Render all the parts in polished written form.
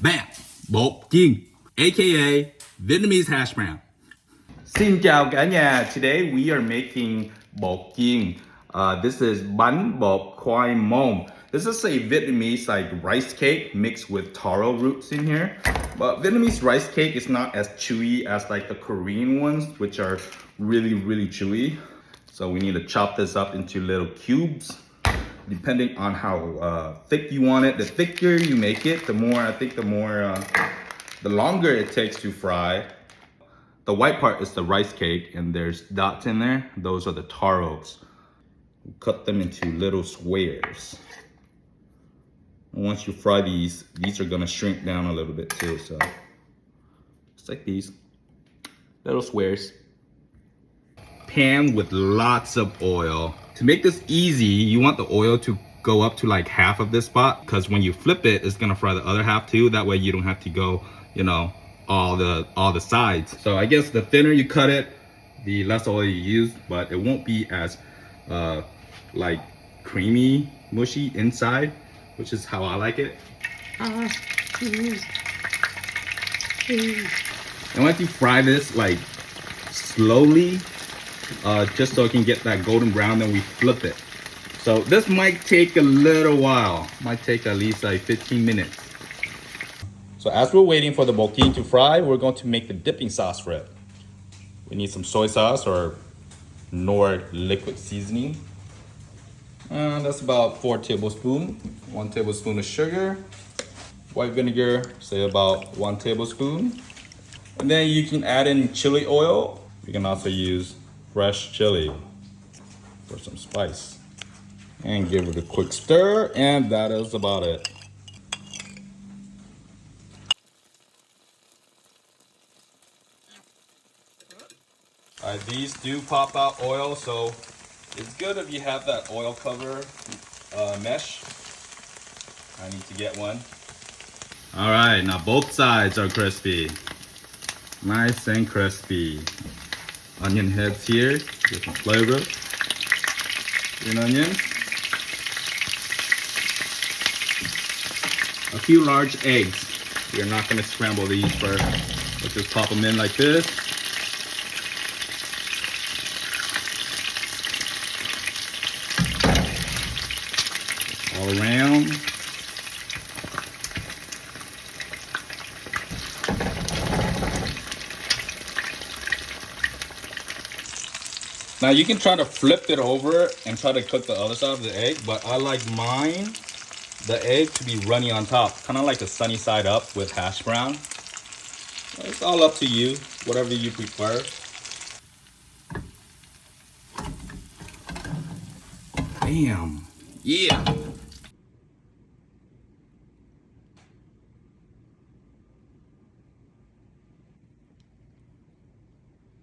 Bam! Bot Chien, aka Vietnamese hash brown. Xin chào cả nhà. Today we are making bột chiên. This is bánh bột khoai môn. This is a Vietnamese like rice cake mixed with taro roots in here. But Vietnamese rice cake is not as chewy as like the Korean ones, which are really chewy. So we need to chop this up into little cubes, depending on how thick you want it. The thicker you make it, the more, the longer it takes to fry. The white part is the rice cake and there's dots in there. Those are the taros. Cut them into little squares. And once you fry these are gonna shrink down a little bit too, so just like these little squares. Pan with lots of oil. To make this easy, you want the oil to go up to like half of this spot, because when you flip it, it's gonna fry the other half too. That way you don't have to go, you know, all the sides. So I guess the thinner you cut it, the less oil you use, but it won't be as like creamy, mushy inside, which is how I like it. And once you fry this like slowly, just so it can get that golden brown, then we flip it. So this might take a little while, might take at least like 15 minutes. So as we're waiting for the bot chien to fry, we're going to make the dipping sauce for it. We need some soy sauce or Nor liquid seasoning. That's about 4 tablespoons. 1 tablespoon of sugar. White vinegar, say about 1 tablespoon. And then you can add in chili oil. You can also use fresh chili for some spice. And give it a quick stir, and that is about it. These do pop out oil, so it's good if you have that oil cover mesh. I need to get one. All right, now both sides are crispy. Nice and crispy. Onion heads here, get some flavor. Green onion. A few large eggs. We're not gonna scramble these first. Let's just pop them in like this. All around. Now you can try to flip it over and try to cook the other side of the egg, but I like the egg to be runny on top, kind of like a sunny side up with hash brown. It's all up to you, whatever you prefer. Bam, yeah.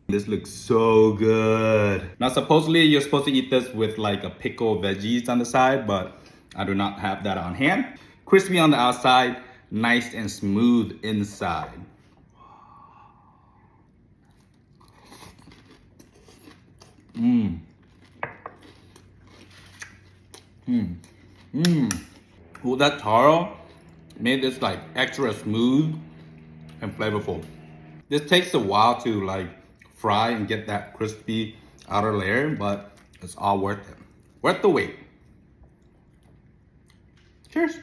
This looks so good. Now supposedly you're supposed to eat this with like a pickled veggies on the side, but I do not have that on hand. Crispy on the outside, nice and smooth inside. Mmm. Mmm. Mmm. Well, that taro made this like extra smooth and flavorful. This takes a while to like fry and get that crispy outer layer, but it's all worth it. Worth the wait. Cheers.